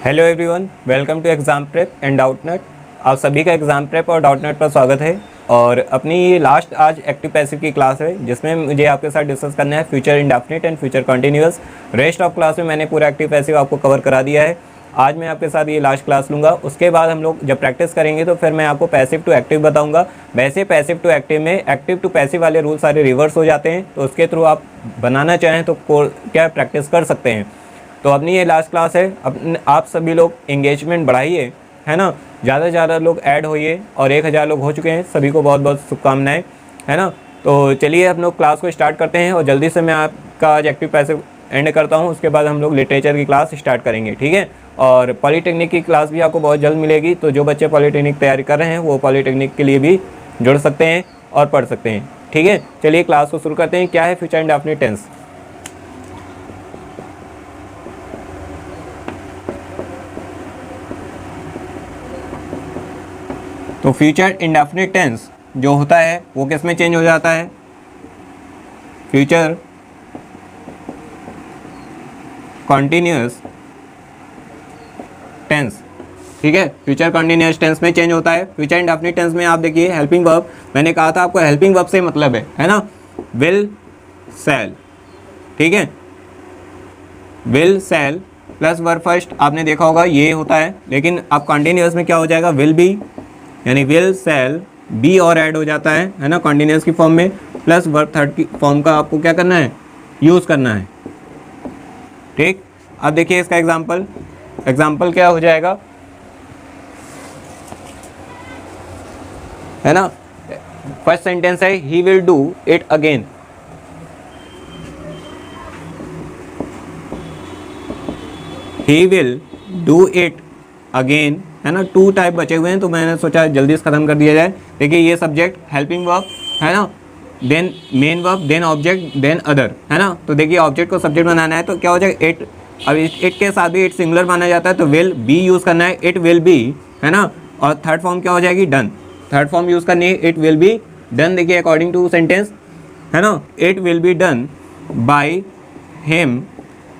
Hello everyone, welcome to exam prep and Doubtnut. आप सभी का एग्ज़ाम प्रेप और डाउटनेट पर स्वागत है। और अपनी ये लास्ट आज एक्टिव पैसिव की क्लास है, जिसमें मुझे आपके साथ डिस्कस करना है future indefinite and future continuous. Rest of class में मैंने पूरा एक्टिव पैसिव आपको कवर करा दिया है। आज मैं आपके साथ ये लास्ट क्लास लूँगा। उसके बाद हम लोग जब प्रैक्टिस करेंगे तो फिर मैं आपको पैसिव टू एक्टिव बताऊँगा। वैसे पैसिव टू एक्टिव में एक्टिव टू पैसिव वाले रूल सारे रिवर्स हो जाते हैं, तो उसके थ्रू आप बनाना चाहें तो क्या प्रैक्टिस कर सकते हैं। तो अपनी ये लास्ट क्लास है। अब आप सभी लोग एंगेजमेंट बढ़ाइए, है ना। ज़्यादा से ज़्यादा लोग ऐड होइए और 1000 लोग हो चुके हैं। सभी को बहुत बहुत शुभकामनाएं, है ना। तो चलिए हम लोग क्लास को स्टार्ट करते हैं और जल्दी से मैं आपका आज एक्टिव पैसिव एंड करता हूँ। उसके बाद हम लोग लिटरेचर की क्लास स्टार्ट करेंगे, ठीक है। और पॉलीटेक्निक की क्लास भी आपको बहुत जल्द मिलेगी, तो जो बच्चे पॉलीटेक्निक तैयारी कर रहे हैं वो पॉलीटेक्निक के लिए भी जुड़ सकते हैं और पढ़ सकते हैं, ठीक है। चलिए क्लास को शुरू करते हैं। क्या है फ्यूचर इंडेफिनिट टेंस? तो फ्यूचर इंडेफिनिट टेंस जो होता है वो किस में चेंज हो जाता है? फ्यूचर कॉन्टिन्यूअस टेंस, ठीक है। फ्यूचर कॉन्टिन्यूअस टेंस में चेंज होता है। फ्यूचर इंडेफिनिट टेंस में आप देखिए हेल्पिंग वर्ब, मैंने कहा था आपको हेल्पिंग वर्ब से मतलब है ना। विल सैल, ठीक है। Will shall plus verb first आपने देखा होगा ये होता है, लेकिन अब कॉन्टिन्यूअस में क्या हो जाएगा? विल बी, यानी विल सेल बी और ऐड हो जाता है ना, कॉन्टिन्यूअस की फॉर्म में, प्लस वर्ब थर्ड की फॉर्म का आपको क्या करना है? यूज़ करना है, ठीक। अब देखिए इसका एग्जाम्पल क्या हो जाएगा, है ना। फर्स्ट सेंटेंस है he will do it again. He will do it again, है ना। 2 टाइप बचे हुए हैं तो मैंने सोचा जल्दी से ख़त्म कर दिया जाए। देखिए ये सब्जेक्ट हेल्पिंग वर्ब, है ना, then main verb, then object, then other, है ना। तो देखिए ऑब्जेक्ट को सब्जेक्ट बनाना है तो क्या हो जाएगा? इट। अब इट के साथ भी इट सिंगुलर माना जाता है तो विल बी यूज़ करना है, इट विल बी, है ना। और थर्ड फॉर्म क्या हो जाएगी? डन। थर्ड फॉर्म यूज़ करनी है, इट विल बी डन। देखिए अकॉर्डिंग टू सेंटेंस, है ना, it will be done by him,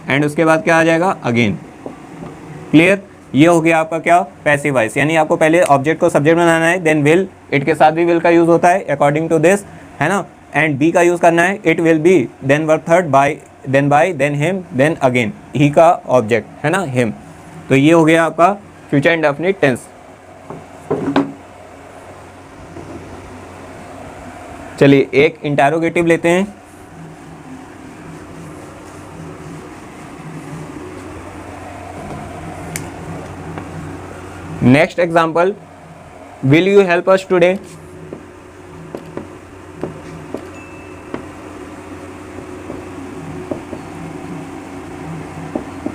and उसके बाद क्या आ जाएगा? अगेन। क्लियर? ये हो गया आपका क्या? पैसिव वॉइस, यानी आपको पहले ऑब्जेक्ट को सब्जेक्ट बनाना है, देन विल, इट के साथ भी विल का यूज़ होता है अकॉर्डिंग टू दिस, है ना। एंड बी का यूज़ करना है, it will be, then verb third by, then him, then again, he का ऑब्जेक्ट, है ना, हिम। तो ये हो गया आपका फ्यूचर इंडेफिनिट टेंस। चलिए एक इंटेरोगेटिव लेते हैं। Next example, will you help us today?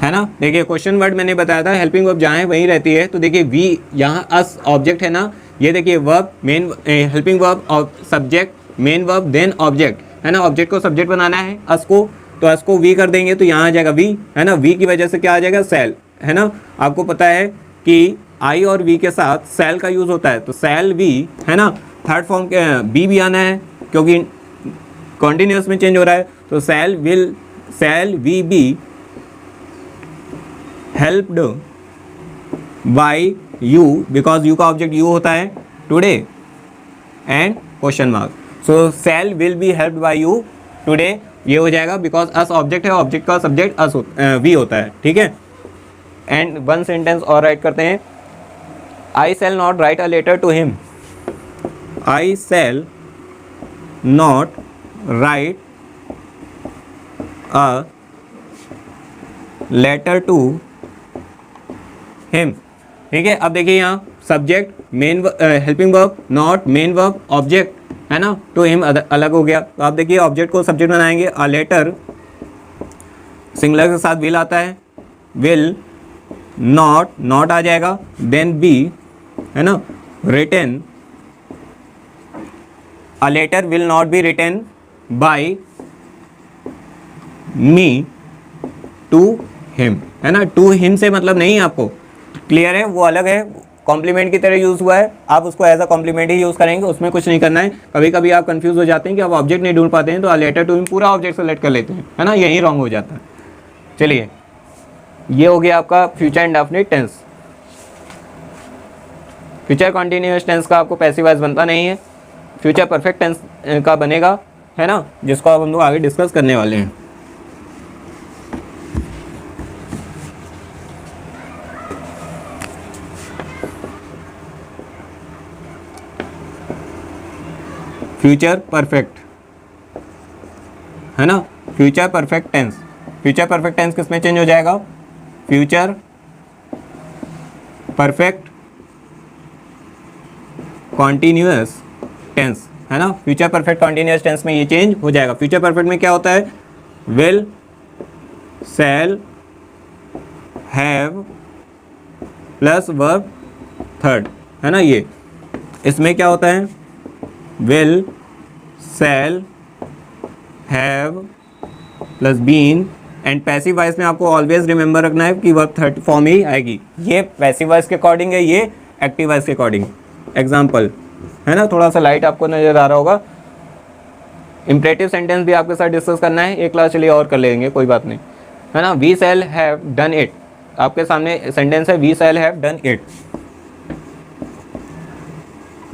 है ना। देखिए क्वेश्चन वर्ड मैंने बताया था हेल्पिंग वर्ब जहाँ है वहीं रहती है। तो देखिए वी, यहाँ अस ऑब्जेक्ट है ना, ये देखिए वर्ब मेन, हेल्पिंग वर्ब और subject, main verb, then object, है ना। ऑब्जेक्ट को सब्जेक्ट बनाना है अस को, तो अस को वी कर देंगे तो यहाँ आ जाएगा वी, है ना। वी की वजह से क्या आ जाएगा? सेल, है ना। आपको पता है कि आई और वी के साथ सेल का यूज़ होता है, तो सेल वी, है ना। थर्ड फॉर्म के बी भी आना है क्योंकि कॉन्टिन्यूअस में चेंज हो रहा है। तो shall we be helped by you, because you का ऑब्जेक्ट यू होता है, today and question mark. So shall will be helped by you today, ये हो जाएगा बिकॉज अस ऑब्जेक्ट है, ऑब्जेक्ट का सब्जेक्ट अस वी होता है, ठीक है। एंड वन सेंटेंस और राइट करते हैं, I shall not write a letter to him. I shall not write a letter to him. ठीक है। अब देखिए यहाँ subject, main helping verb, not, main verb, object, है ना। टू हिम अलग हो गया। तो आप देखिए ऑब्जेक्ट को सब्जेक्ट बनाएंगे, अ लेटर सिंगुलर के साथ विल आता है, विल नॉट आ जाएगा, देन बी, है ना, written, a letter will not be written by me to him, है ना। टू हिम से मतलब नहीं है आपको, क्लियर है, वो अलग है, कॉम्प्लीमेंट की तरह यूज़ हुआ है, आप उसको एज अ कॉम्प्लीमेंट ही यूज़ करेंगे, उसमें कुछ नहीं करना है। कभी कभी आप कंफ्यूज हो जाते हैं कि आप ऑब्जेक्ट नहीं ढूंढ पाते हैं, तो लेटर टू हिम पूरा ऑब्जेक्ट सेलेक्ट कर लेते हैं, है ना, यही रॉन्ग हो जाता है। चलिए ये हो गया आपका future indefinite tense. Future continuous tense का आपको पैसिव वॉइस बनता नहीं है, फ्यूचर परफेक्ट टेंस का बनेगा, है ना, जिसको अब हम लोग आगे डिस्कस करने वाले हैं। फ्यूचर परफेक्ट, है ना, future perfect tense. Future perfect tense किस में चेंज हो जाएगा? फ्यूचर परफेक्ट कॉन्टिन्यूअस टेंस, है ना, फ्यूचर परफेक्ट कॉन्टिन्यूअस टेंस में ये चेंज हो जाएगा। फ्यूचर परफेक्ट में क्या होता है? Will, shall, have plus verb third, है ना। ये इसमें क्या होता है? Will, shall, have plus been, and passive voice में आपको ऑलवेज रिमेंबर रखना है कि वर्ब थर्ड फॉर्म ही आएगी। ये पैसिव वॉइस के अकॉर्डिंग है, ये एक्टिव वॉइस के अकॉर्डिंग। एग्जाम्पल, है ना, थोड़ा सा लाइट आपको नजर आ रहा होगा। इंपरेटिव सेंटेंस भी आपके साथ डिस्कस करना है, एक क्लास चलिए और कर लेंगे, कोई बात नहीं, है ना। We shall have done it, आपके सामने सेंटेंस है, we shall have done it.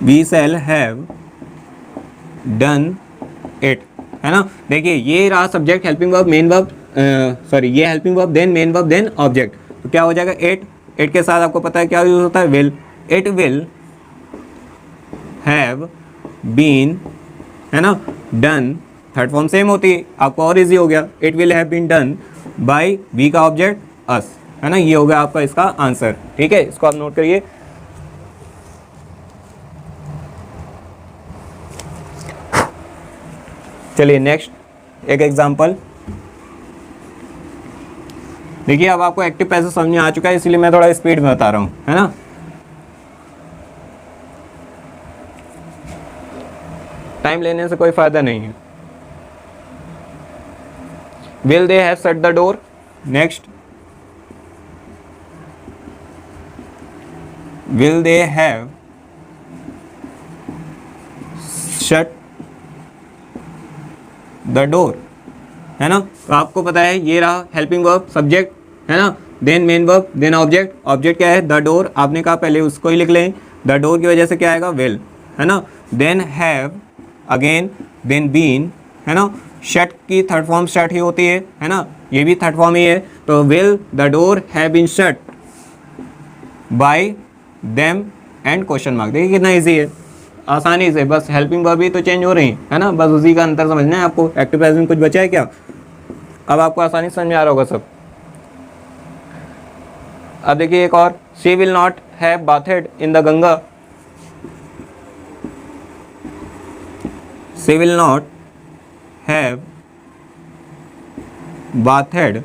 We shall have done it, है ना। देखिए ये रहा subject, helping verb, main verb, sorry ये helping verb then main verb then object. तो क्या हो जाएगा? इट के साथ आपको पता है क्या यूज होता है? Will. It will have been, है ना, डन, थर्ड फॉर्म सेम होती है, आपको और इजी हो गया। It will have been done by we का ऑब्जेक्ट अस, है ना। ये हो गया आपका इसका आंसर, ठीक है, इसको आप नोट करिए। चलिए नेक्स्ट एक एग्जांपल देखिए। अब आपको एक्टिव पैसिव समझ में आ चुका है, इसलिए मैं थोड़ा स्पीड में बता रहा हूं, है ना। टाइम लेने से कोई फायदा नहीं है। Will they have shut the door, next will they have shut the door, है ना। तो आपको पता है ये रहा हेल्पिंग वर्ब, सब्जेक्ट, है ना, then main verb then object. Object क्या है? द डोर, आपने कहा पहले उसको ही लिख लें। द डोर की वजह से क्या आएगा? विल, है ना। Then have again, then been, है ना। शट की थर्ड फॉर्म शट ही होती है ना, ये भी थर्ड फॉर्म ही है। तो will the door have been shut by them and question mark. देखिए कितना ईजी है, आसानी से, बस हेल्पिंग वर्ब भी तो चेंज हो रही है ना, बस उसी का अंतर समझना है आपको। एक्टिव पैसिव में कुछ बचा है क्या? अब आपको आसानी से समझ में आ रहा होगा सब। अब देखिए एक और, she will not have bathed in the Ganga. She will not have bathed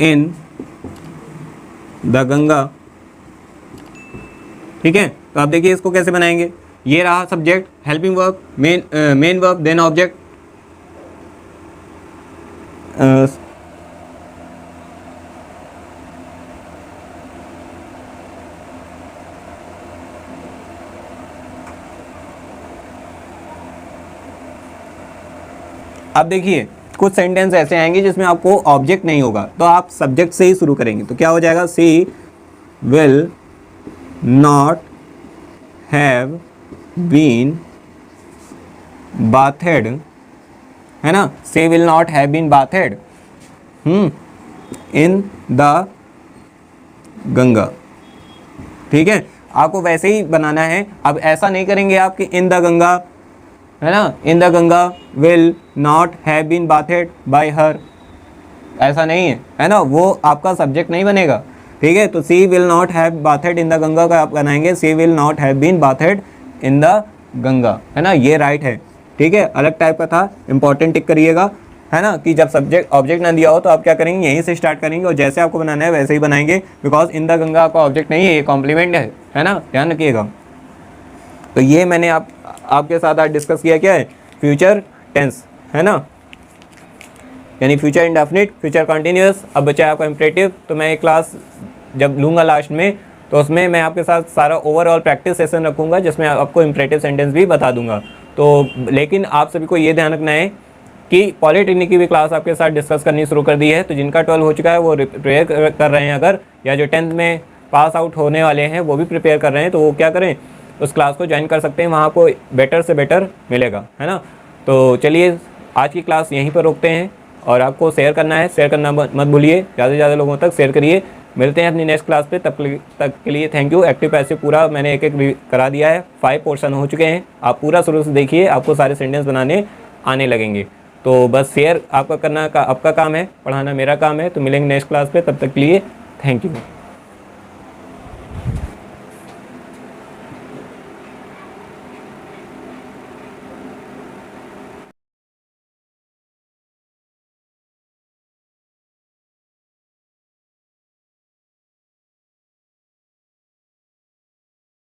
in the गंगा, ठीक है। तो आप देखिए इसको कैसे बनाएंगे। ये रहा subject, helping verb, main verb then object. अब देखिए कुछ सेंटेंस ऐसे आएंगे जिसमें आपको ऑब्जेक्ट नहीं होगा, तो आप सब्जेक्ट से ही शुरू करेंगे। तो क्या हो जाएगा? She will not have been bathed, in the. सी will not have been bathed in the गंगा, ठीक है। आपको वैसे ही बनाना है। अब ऐसा नहीं करेंगे आप कि इन द गंगा, है ना, in the Ganga will not have been bathed by her, ऐसा नहीं है, है ना, वो आपका सब्जेक्ट नहीं बनेगा, ठीक है। तो she will not have bathed in the Ganga का आप बनाएंगे she will not have been bathed in the Ganga, है ना। ये राइट है, ठीक है, अलग टाइप का था, इंपॉर्टेंट टिक करिएगा, है ना, कि जब सब्जेक्ट ऑब्जेक्ट ना दिया हो तो आप क्या करेंगे? यहीं से स्टार्ट करेंगे और जैसे आपको बनाना है वैसे ही बनाएंगे, बिकॉज इन द गंगा आपका ऑब्जेक्ट नहीं है, ये कॉम्प्लीमेंट है ना, ध्यान रखिएगा। तो ये मैंने आपके साथ आज डिस्कस किया, क्या है? फ्यूचर टेंस, है ना, यानी फ्यूचर इंडेफिनिट, फ्यूचर कंटिन्यूअस। अब बचा है आपका इंपरेटिव, तो मैं एक क्लास जब लूँगा लास्ट में तो उसमें मैं आपके साथ सारा ओवरऑल प्रैक्टिस सेशन रखूँगा जिसमें आपको इंपरेटिव सेंटेंस भी बता दूंगा। तो लेकिन आप सभी को ये ध्यान रखना है कि पॉलिटेक्निक की भी क्लास आपके साथ डिस्कस करनी शुरू कर दी है। तो जिनका 12 हो चुका है वो प्रिपेयर कर रहे हैं अगर, या जो 10th में पास आउट होने वाले हैं वो भी प्रिपेयर कर रहे हैं, तो वो क्या करें, उस क्लास को ज्वाइन कर सकते हैं, वहाँ आपको बेटर से बेटर मिलेगा, है ना। तो चलिए आज की क्लास यहीं पर रोकते हैं, और आपको शेयर करना है, शेयर करना मत भूलिए, ज़्यादा से ज़्यादा लोगों तक शेयर करिए। मिलते हैं अपनी नेक्स्ट क्लास पे, तब तक के लिए थैंक यू। एक्टिव पैसिव पूरा मैंने एक एक करा दिया है, 5 पोर्शन हो चुके हैं, आप पूरा शुरू से देखिए, आपको सारे सेंटेंस बनाने आने लगेंगे। तो बस शेयर आपका करना का आपका काम है, पढ़ाना मेरा काम है। तो मिलेंगे नेक्स्ट क्लास पे, तब तक के लिए थैंक यू।